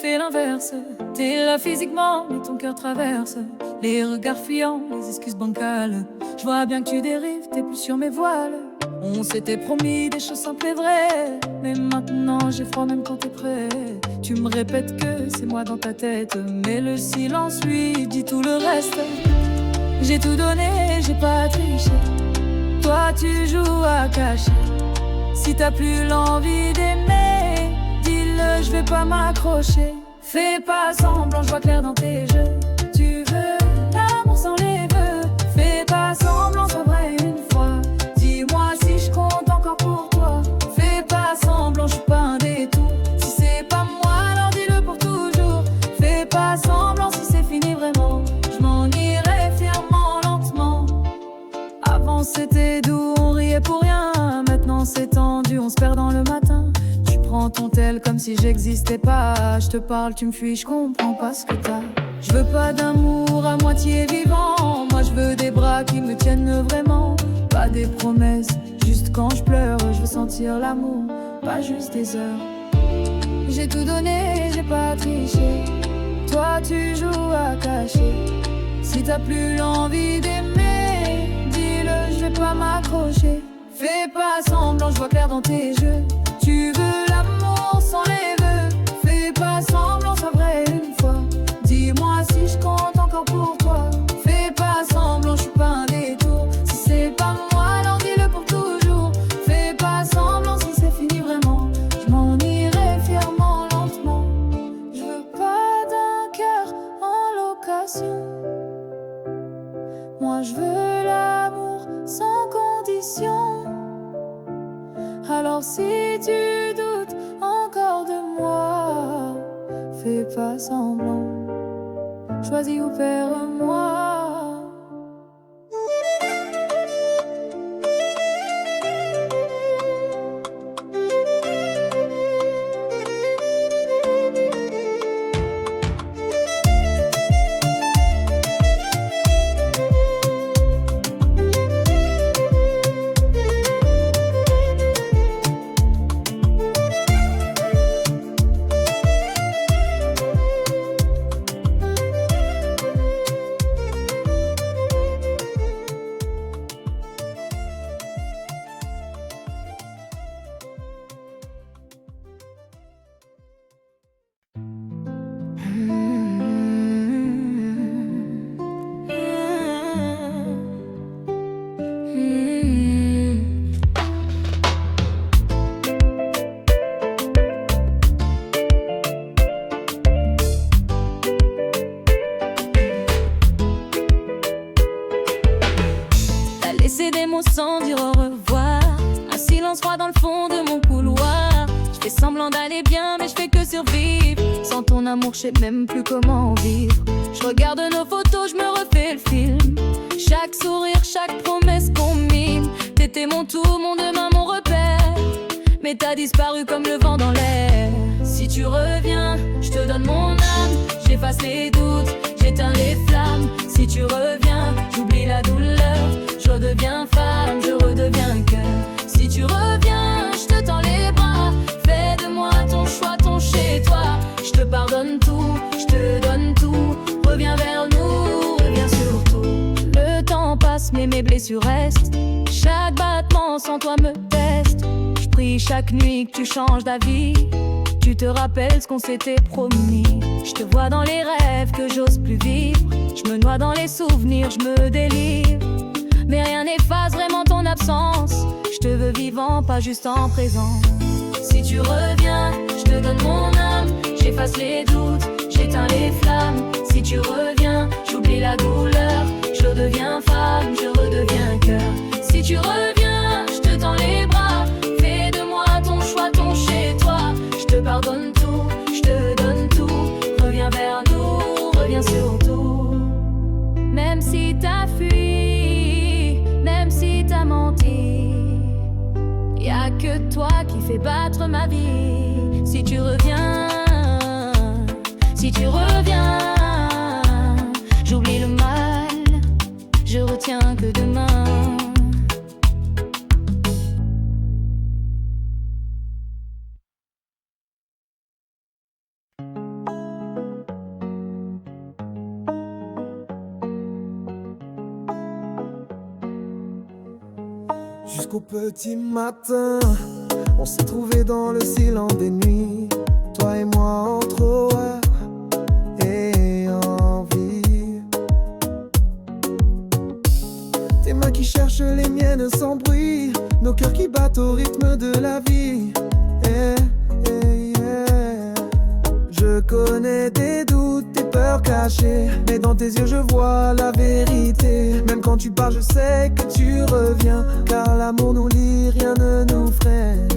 fait l'inverse. T'es là physiquement, mais ton cœur traverse les regards fuyants, les excuses bancales. Je vois bien que tu dérives, t'es plus sur mes voiles. On s'était promis des choses simples et vraies, mais maintenant j'ai froid même quand t'es prêt. Tu me répètes que c'est moi dans ta tête, mais le silence lui dit tout le reste. J'ai tout donné, j'ai pas triché. Toi tu joues à cacher. Si t'as plus l'envie d'aimer, dis-le, je vais pas m'accrocher. Fais pas semblant, je vois clair dans tes jeux. Tu veux l'amour sans les vœux. Fais pas semblant, sois vrai une fois. Dis-moi si je compte encore pour toi. Fais pas semblant, je suis pas un détour. Si c'est pas moi, alors dis-le pour toujours. Fais pas semblant, si c'est fini vraiment, je m'en irai fièrement, lentement. Avant c'était doux, on riait pour rien. Maintenant c'est tendu, on se perd dans le matin. Tu prends ton tel comme si j'existais pas. Je te parle, tu me fuis, je comprends pas ce que t'as. Je veux pas d'amour à moitié vivant. Moi je veux des bras qui me tiennent vraiment. Pas des promesses, juste quand je pleure. Je veux sentir l'amour, pas juste des heures. J'ai tout donné, j'ai pas triché. Toi tu joues à cacher. Si t'as plus l'envie d'aimer, dis-le, je vais pas m'accrocher. Fais pas semblant, je vois clair dans tes jeux. Tu veux l'amour sans les vœux. Fais pas semblant, sois vrai une fois. Dis-moi si je compte encore pour toi. Fais pas semblant, je suis pas un détour. Si c'est pas moi, alors dis-le pour toujours. Fais pas semblant, si c'est fini vraiment, je m'en irai fièrement, lentement. Je veux pas d'un cœur en location. Moi je veux l'amour sans condition. Alors si tu doutes encore de moi, fais pas semblant, choisis ou perds-moi. Laisser des mots sans dire au revoir. Un silence froid dans le fond de mon couloir. Je fais semblant d'aller bien mais je fais que survivre. Sans ton amour je sais même plus comment vivre. Je regarde nos photos, je me refais le film. Chaque sourire, chaque promesse qu'on mime. T'étais mon tout, mon demain, mon repère. Mais t'as disparu comme le vent dans l'air. Si tu reviens, je te donne mon âme. J'efface les doutes, j'éteins les flammes. Si tu reviens, j'oublie la douleur. Je redeviens femme, je redeviens cœur. Si tu reviens, je te tends les bras. Fais de moi ton choix, ton chez toi. Je te pardonne tout, je te donne tout. Reviens vers nous, reviens surtout. Le temps passe mais mes blessures restent. Chaque battement sans toi me teste. Je prie chaque nuit que tu changes d'avis. Tu te rappelles ce qu'on s'était promis. Je te vois dans les rêves que j'ose plus vivre. Je me noie dans les souvenirs, je me délivre. Mais rien n'efface vraiment ton absence. Je te veux vivant, pas juste en présent. Si tu reviens, je te donne mon âme. J'efface les doutes, j'éteins les flammes. Si tu reviens, j'oublie la douleur. Je redeviens femme, je redeviens cœur. Si tu reviens, je te tends les bras. Fais de moi ton choix, ton chez toi. Je te pardonne tout, je te donne tout. Reviens vers nous, reviens surtout. Même si t'as fui, même si t'as menti, y'a que toi qui fais battre ma vie. Si tu reviens, si tu reviens, j'oublie le mal, je retiens que demain. Jusqu'au petit matin, on s'est trouvés dans le silence des nuits, toi et moi entre horreur et envie. Tes mains qui cherchent les miennes sans bruit, nos cœurs qui battent au rythme de la vie. Je connais tes doutes, tes peurs cachées, mais dans tes yeux je vois la vérité. Même quand tu pars je sais que tu reviens, car l'amour nous lie, rien ne nous freine.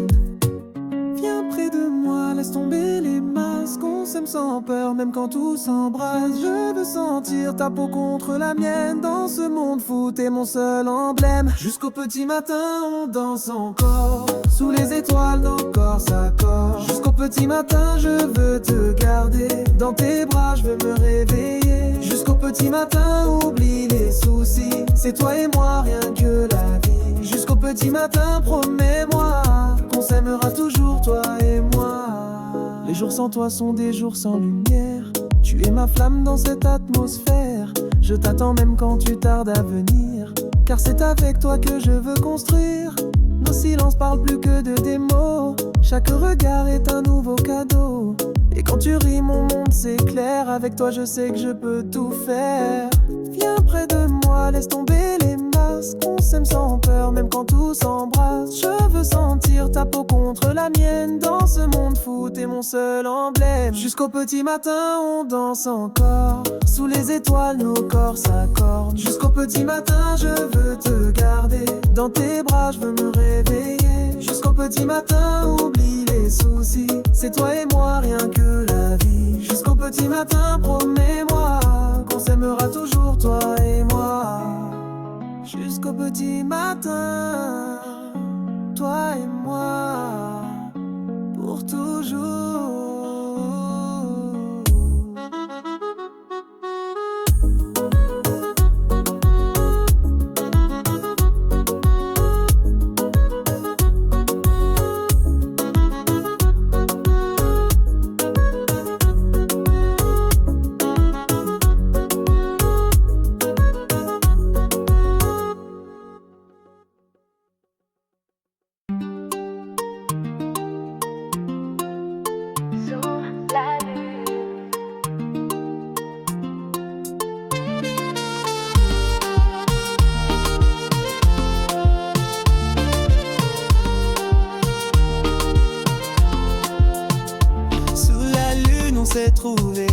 Viens près de moi, laisse tomber les masques, on s'aime sans peur, même quand tout s'embrase. Je veux sentir ta peau contre la mienne, dans ce monde fou, t'es mon seul emblème. Jusqu'au petit matin, on danse encore, sous les étoiles, nos corps s'accordent. Jusqu'au petit matin, je veux te garder, dans tes bras, je veux me réveiller. Jusqu'au petit matin, oublie les soucis, c'est toi et moi, rien que la vie. Jusqu'au petit matin, promets-moi qu'on s'aimera toujours, toi et moi. Les jours sans toi sont des jours sans lumière, tu es ma flamme dans cette atmosphère. Je t'attends même quand tu tardes à venir, car c'est avec toi que je veux construire. Nos silences parlent plus que de des mots, chaque regard est un nouveau cadeau. Et quand tu ris mon monde s'éclaire, avec toi je sais que je peux tout faire. Viens près de moi, laisse tomber les masques, on s'aime sans peur même quand tout s'embrasse. Je veux sentir ta peau contre la mienne, dans ce monde fou t'es mon seul emblème. Jusqu'au petit matin on danse encore, sous les étoiles nos corps s'accordent. Jusqu'au petit matin je veux te garder, dans tes bras je veux me réveiller. Jusqu'au petit matin oublie les soucis, c'est toi et moi rien que la vie. Jusqu'au petit matin promets-moi qu'on s'aimera toujours toi et moi. Jusqu'au petit matin, toi et moi, pour toujours. S'est trouvé,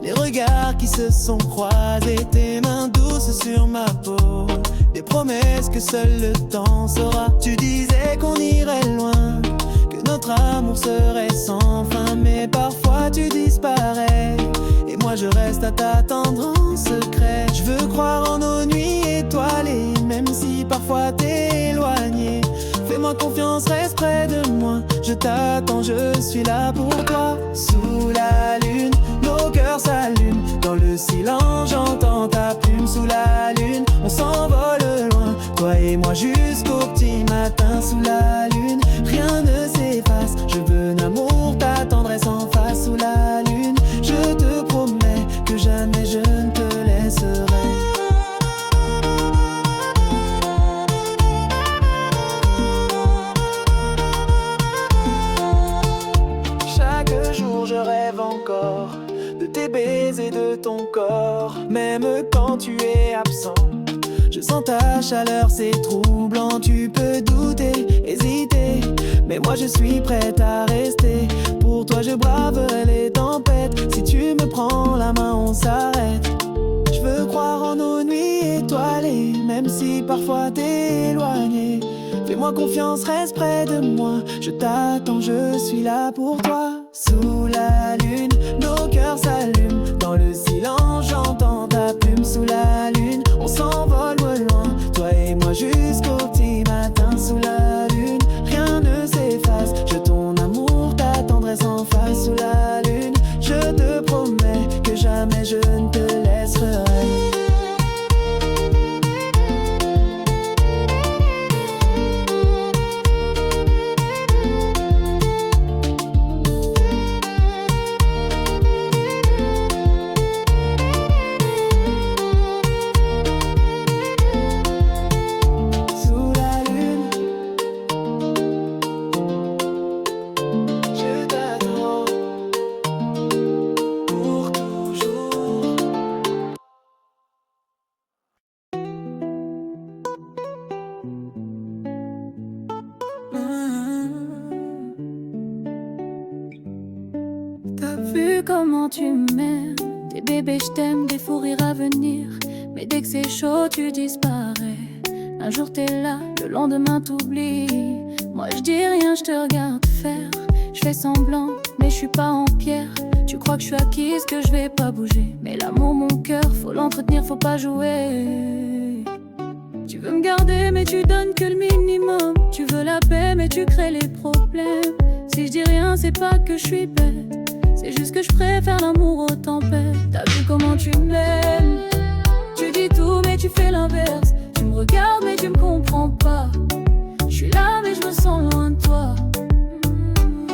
les regards qui se sont croisés, tes mains douces sur ma peau, des promesses que seul le temps saura. Tu disais qu'on irait loin, que notre amour serait sans fin, mais parfois tu disparais, et moi je reste à t'attendre en secret. Je veux croire en nos nuits étoilées, même si parfois t'es éloigné. Fais-moi confiance, reste près de moi, je t'attends, je suis là pour toi. Sous la lune, nos cœurs s'allument, dans le silence j'entends ta plume. Sous la lune, on s'envole loin, toi et moi jusqu'au petit matin. Sous la lune, rien ne s'efface, je veux un amour, ta tendresse en face. Sous la lune, je te promets que jamais je ne te laisserai. Je rêve encore de tes baisers, de ton corps. Même quand tu es absent, je sens ta chaleur, c'est troublant. Tu peux douter, hésiter, mais moi je suis prête à rester. Pour toi je braverai les tempêtes, si tu me prends la main on s'arrête. Je veux croire en nos nuits étoilées, même si parfois t'es éloigné. Fais-moi confiance, reste près de moi, je t'attends, je suis là pour toi. Sous la lune, nos cœurs s'allument, dans le silence j'entends ta plume. Sous la lune, on s'envole loin, toi et moi jusqu'au petit matin. Sous la lune, rien ne s'efface, je ton amour, ta tendresse en face. Sous la lune, je te promets que jamais je ne te laisserai. Sous plus comment tu m'aimes. Des bébés je t'aime, des fous rires à venir. Mais dès que c'est chaud tu disparais. Un jour t'es là, le lendemain t'oublies. Moi je dis rien, je te regarde faire. Je fais semblant, mais je suis pas en pierre. Tu crois que je suis acquise, que je vais pas bouger. Mais l'amour, mon cœur, faut l'entretenir, faut pas jouer. Tu veux me garder, mais tu donnes que le minimum. Tu veux la paix, mais tu crées les problèmes. Si je dis rien, c'est pas que je suis bête. C'est juste que je préfère l'amour aux tempêtes. T'as vu comment tu m'aimes? Tu dis tout, mais tu fais l'inverse. Tu me regardes, mais tu me comprends pas. Je suis là, mais je me sens loin de toi.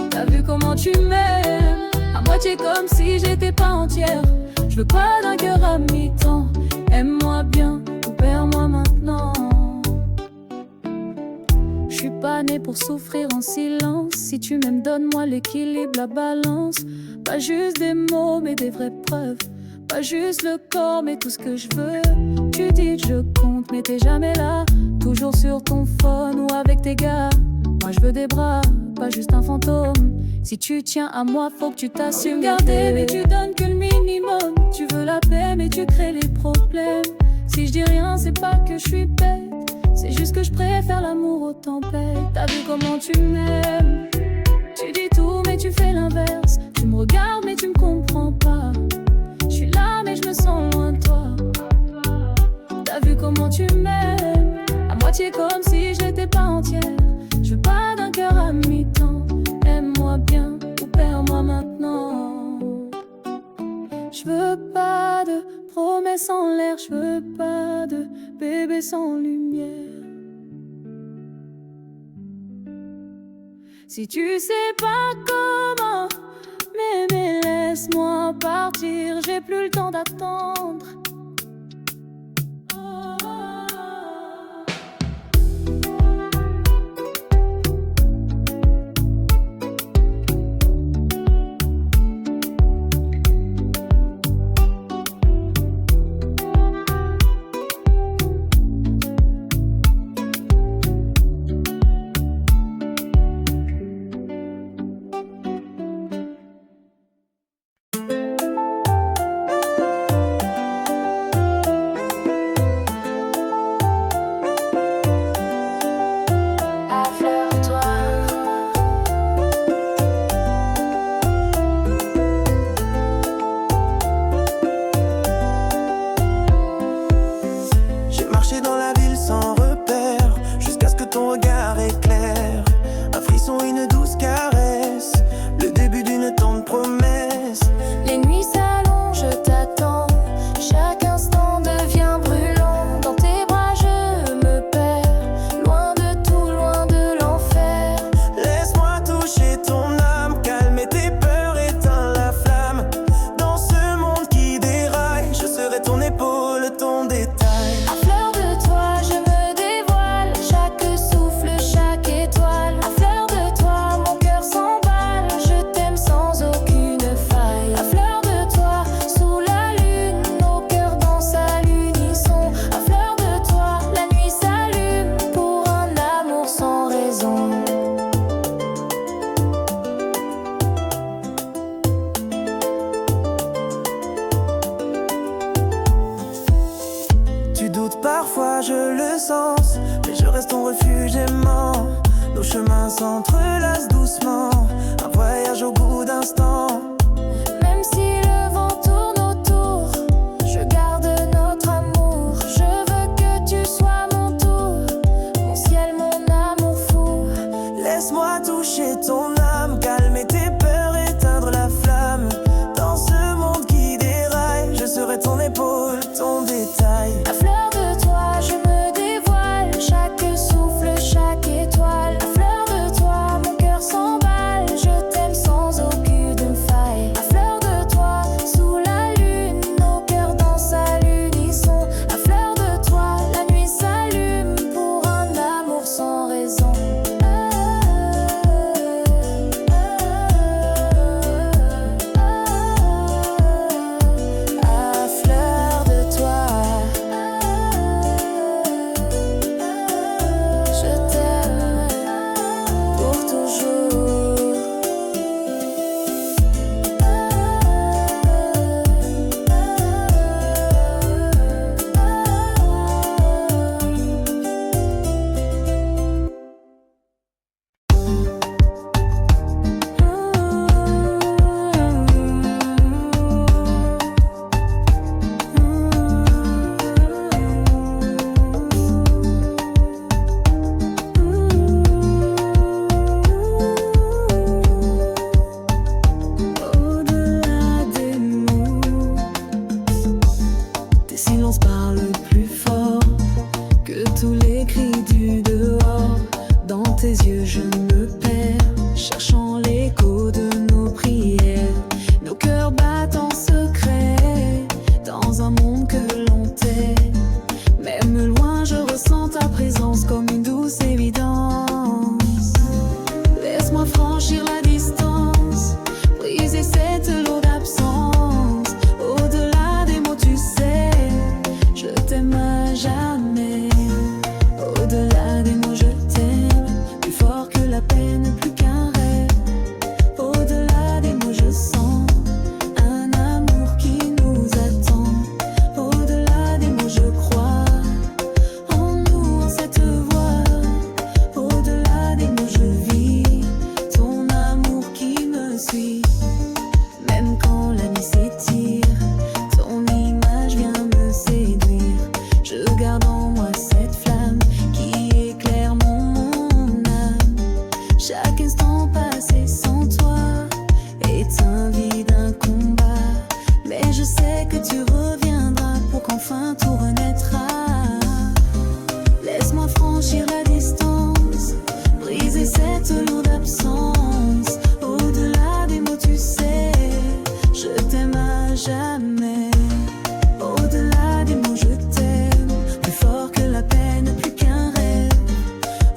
T'as vu comment tu m'aimes? À moitié comme si j'étais pas entière. Je veux pas d'un cœur à mi-temps. Aime-moi bien ou perds-moi maintenant. Je suis pas née pour souffrir en silence. Si tu m'aimes, donne-moi l'équilibre, la balance. Pas juste des mots mais des vraies preuves. Pas juste le corps mais tout ce que je veux. Tu dis que je compte mais t'es jamais là. Toujours sur ton phone ou avec tes gars. Moi je veux des bras, pas juste un fantôme. Si tu tiens à moi, faut que tu t'assumes. Garder, mais tu donnes que le minimum. Tu veux la paix, mais tu crées les problèmes. Si je dis rien, c'est pas que je suis bête. C'est juste que je préfère l'amour aux tempêtes. T'as vu comment tu m'aimes? Tu dis tout, mais tu fais l'inverse. Tu me regardes, mais tu me comprends pas. Je suis là, mais je me sens loin de toi. T'as vu comment tu m'aimes? À moitié comme si je n'étais pas entière. Je veux pas d'un cœur à mi-temps. Aime-moi bien ou perds-moi maintenant. Je veux pas de promesses en l'air. Je veux pas de bébé sans lumière. Si tu sais pas comment m'aimer, laisse-moi partir. J'ai plus le temps d'attendre. Parfois je le sens, mais je reste ton refuge aimant. Nos chemins s'entrelacent doucement, un voyage au bout d'instant. Même si le vent tourne autour, je garde notre amour. Je veux que tu sois mon tour, mon ciel, mon amour fou. Laisse-moi toucher ton âme, calmer tes peurs, éteindre la flamme. Dans ce monde qui déraille, je serai ton épaule, ton détail. À fleur de toi, je me dévoile. Chaque souffle, chaque étoile. À fleur de toi, mon cœur s'emballe. Je t'aime sans aucune faille. À fleur de toi, sous la lune, nos cœurs dansent à l'unisson. À fleur de toi, la nuit s'allume pour un amour sans raison. cris du dehors. Dans tes yeux je me perds, cherchant l'écho de nos prières. Nos cœurs battent en secret, dans un monde que l'on tait. Même loin je ressens ta présence comme une douce évidence. Laisse-moi franchir la distance, briser cette lourde absence. Au-delà des mots tu sais, je t'aime à jamais. Au-delà des mots je t'aime, plus fort que la peine, plus qu'un rêve. Au-delà des mots je sens un amour qui nous attend. Au-delà des mots je crois en nous, en cette voie. Au-delà des mots je vis ton amour qui me suit. Même quand la nuit s'étire, ton image vient me séduire. Je garde en moi cette flamme qui éclaire mon âme. Chaque instant passé sans toi est un vide, un combat. Mais je sais que tu reviendras pour qu'enfin tout renaîtra. Laisse-moi franchir la distance, briser cette lourde absence. Au-delà des mots tu sais, je t'aime à jamais. Au-delà des mots je t'aime, plus fort que la peine, plus qu'un rêve.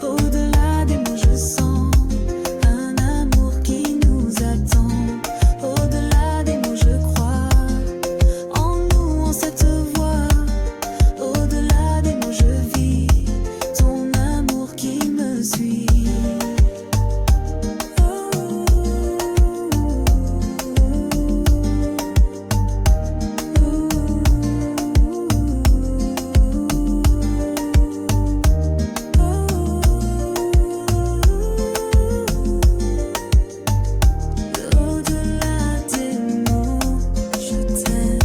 Au-delà des mots je sens un amour qui nous attend. Au-delà des mots je crois en nous, en cette voie. Au-delà des mots je vis ton amour qui me suit. Au-delà des mots, je t'aime.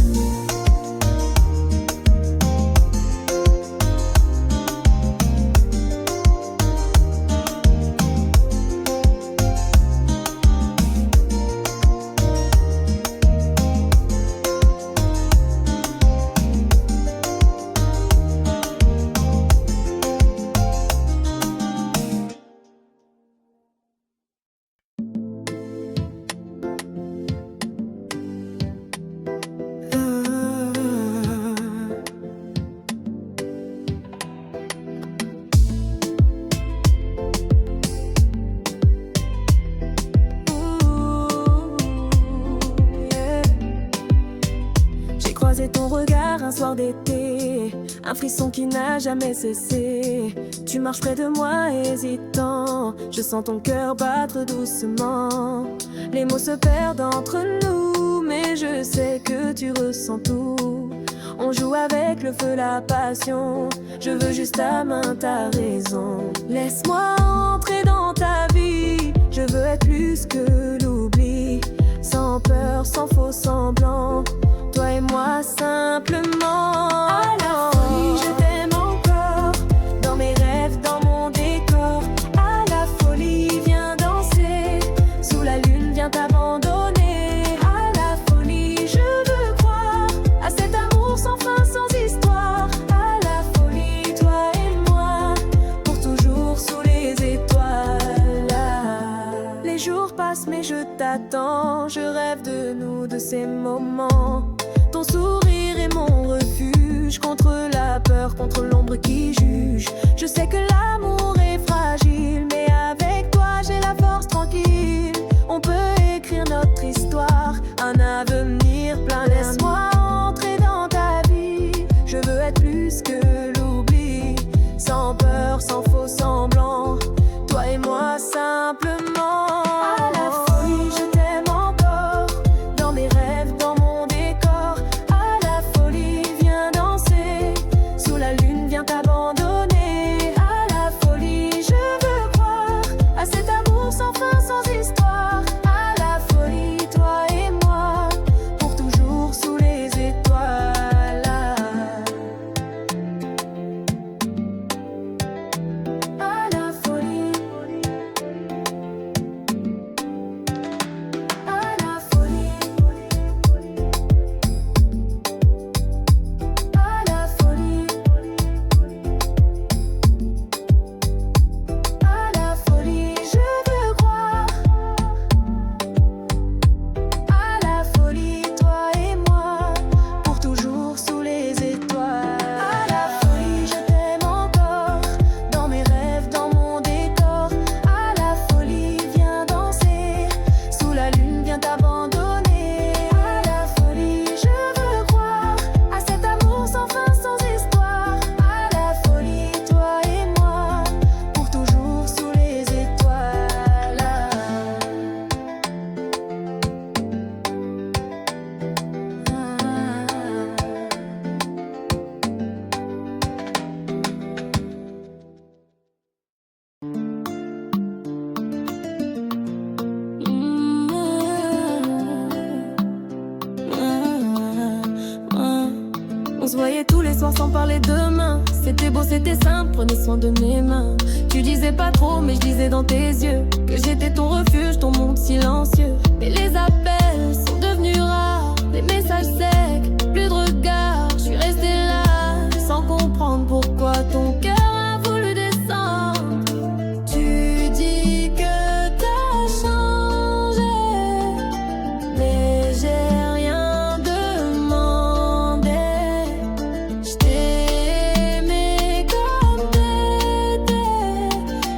J'ai croisé ton regard un soir d'été, un frisson qui n'a jamais cessé. Tu marches près de moi hésitant, je sens ton cœur battre doucement. Les mots se perdent entre nous, mais je sais que tu ressens tout. On joue avec le feu, la passion, je veux juste ta main, ta raison. Laisse-moi entrer dans ta vie, je veux être plus que l'oubli. Sans peur, sans faux semblant, toi et moi simplement. À la folie, je t'aime encore, dans mes rêves, dans mon décor. À la folie, viens danser, sous la lune, viens t'abandonner. À la folie, je veux croire à cet amour sans fin, sans histoire. À la folie, toi et moi, pour toujours sous les étoiles. Les jours passent mais je t'attends, je rêve de nous, de ces moments. Ton sourire est mon refuge, contre la peur, contre l'ombre qui juge. Je sais que l'amour est fragile, mais avec toi j'ai la force tranquille. On peut écrire notre histoire, un avenir plein d'air. Laisse-moi entrer dans ta vie, je veux être plus que l'oubli. Sans peur, sans faux semblant, toi et moi simplement. À la folie, je t'aime encore, dans mes rêves, dans mon décor. À la folie, viens danser, sous la lune, viens t'abandonner. À soir sans parler demain. C'était beau, c'était simple, prenez soin de mes mains. Tu disais pas trop, mais je disais dans tes yeux que j'étais ton refuge, ton monde silencieux. Mais les appels sont devenus rares, les messages secs, plus de regard. Je suis restée là, sans comprendre pourquoi ton cœur a voulu descendre. Tu dis que t'as changé, mais j'ai rien demandé. Je t'ai aimé comme t'étais,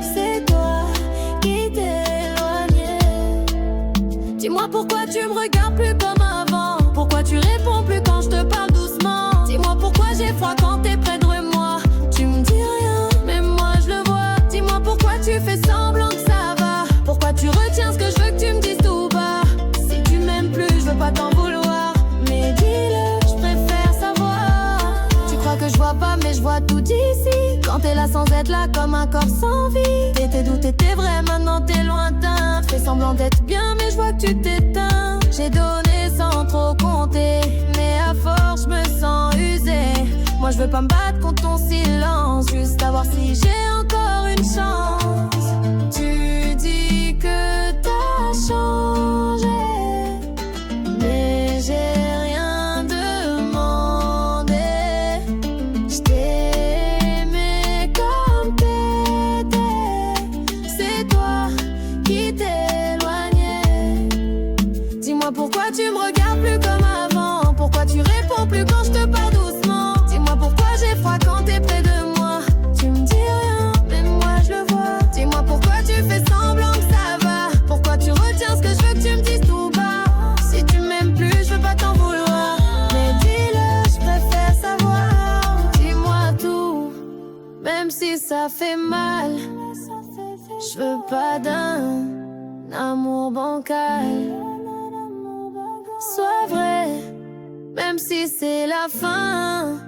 c'est toi qui t'es éloigné. Dis-moi pourquoi tu me regardes plus comme avant. Pourquoi tu réponds plus quand je te parle doucement. Dis-moi pourquoi j'ai froid quand t'es près de moi. Tu me dis rien, mais moi je le vois. Dis-moi pourquoi tu fais semblant que ça va. Pourquoi tu retiens ce que je veux que tu me dises tout bas. Si tu m'aimes plus, je veux pas t'en vouloir, mais dis-le, je préfère savoir. Tu crois que je vois pas, mais je vois tout d'ici. Quand t'es là sans être là, comme un corps sans vie. T'étais d'où t'étais vrai, maintenant t'es lointain. Fais semblant d'être bien, mais je vois que tu t'éteins. J'ai donné sans trop compter, mais à force je me sens usée. Moi je veux pas me battre contre ton silence, juste savoir si j'ai encore une chance. Tu dis que t'as changé, mais j'ai rien demandé. Je t'ai aimé comme t'étais, c'est toi qui t'es éloigné. Dis-moi pourquoi tu me regardes plus comme avant. Pourquoi tu réponds plus quand je te parle doucement. Dis-moi pourquoi j'ai froid quand t'es près de moi. Tu me dis rien, mais moi je le vois. Dis-moi pourquoi tu fais semblant que ça va. Pourquoi tu retiens ce que je veux que tu me dises tout bas. Si tu m'aimes plus, je veux pas t'en vouloir, mais dis-le, je préfère savoir. Dis-moi tout, même si ça fait mal. Je veux pas d'un amour bancal. Sois vrai, même si c'est la fin.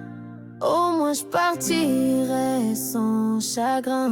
Au moins je partirai sans chagrin.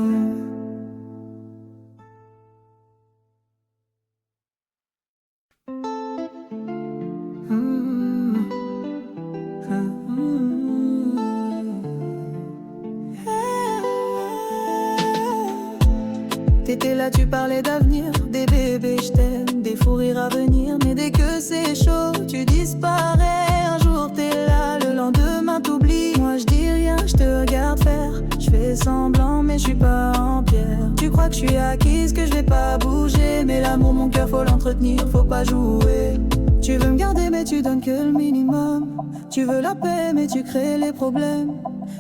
T'étais là, tu parlais d'avenir, des bébés, je t'aime, des fous rires à venir. Mais dès que c'est chaud, tu disparais. Un jour t'es là, le lendemain t'oublies. Moi je dis rien, je te regarde faire. Je fais semblant mais je suis pas en pierre. Tu crois que je suis acquise, que je vais pas bouger. Mais l'amour, mon cœur, faut l'entretenir, faut pas jouer. Tu veux me garder mais tu donnes que le minimum. Tu veux la paix mais tu crées les problèmes.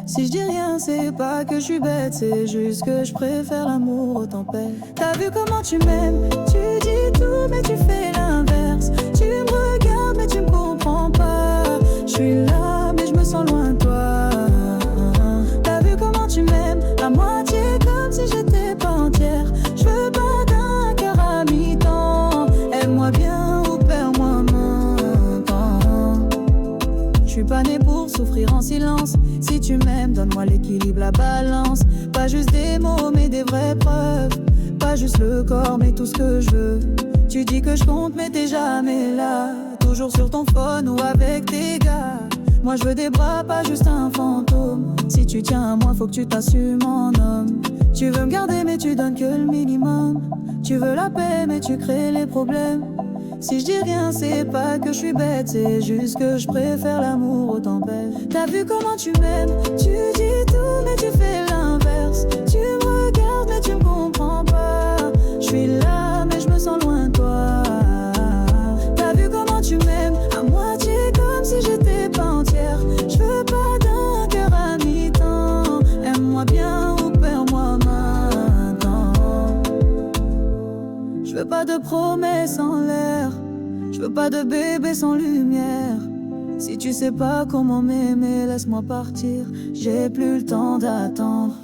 Si je dis rien, c'est pas que je suis bête, c'est juste que je préfère l'amour aux tempêtes. T'as vu comment tu m'aimes? Tu dis tout mais tu fais l'inverse. Tu me regardes mais tu me comprends pas. Je suis là mais je me sens loin de toi. T'as vu comment tu m'aimes? À moitié comme si j'étais pas entière. Je veux pas d'un cœur à mi-temps. Aime-moi bien ou perds-moi maintenant. Je suis pas née pour souffrir en silence. Si tu m'aimes, donne-moi l'équilibre, la balance. Pas juste des mots mais des vraies preuves. Pas juste le corps mais tout ce que je veux. Tu dis que je compte mais t'es jamais là. Toujours sur ton phone ou avec tes gars. Moi je veux des bras, pas juste un fantôme. Si tu tiens à moi, faut que tu t'assumes en homme. Tu veux me garder mais tu donnes que le minimum. Tu veux la paix mais tu crées les problèmes. Si je dis rien, c'est pas que je suis bête, c'est juste que je préfère l'amour aux tempêtes. T'as vu comment tu m'aimes? Tu dis tout mais tu fais l'inverse. Tu me regardes mais tu me comprends pas. Je suis là mais je me sens loin de toi. T'as vu comment tu m'aimes? À moitié comme si j'étais pas entière. Je veux pas d'un cœur à mi-temps. Aime-moi bien ou perds-moi maintenant. Je veux pas de promesses en l'air. Je veux pas de bébé sans lumière. Si tu sais pas comment m'aimer, laisse-moi partir. J'ai plus le temps d'attendre.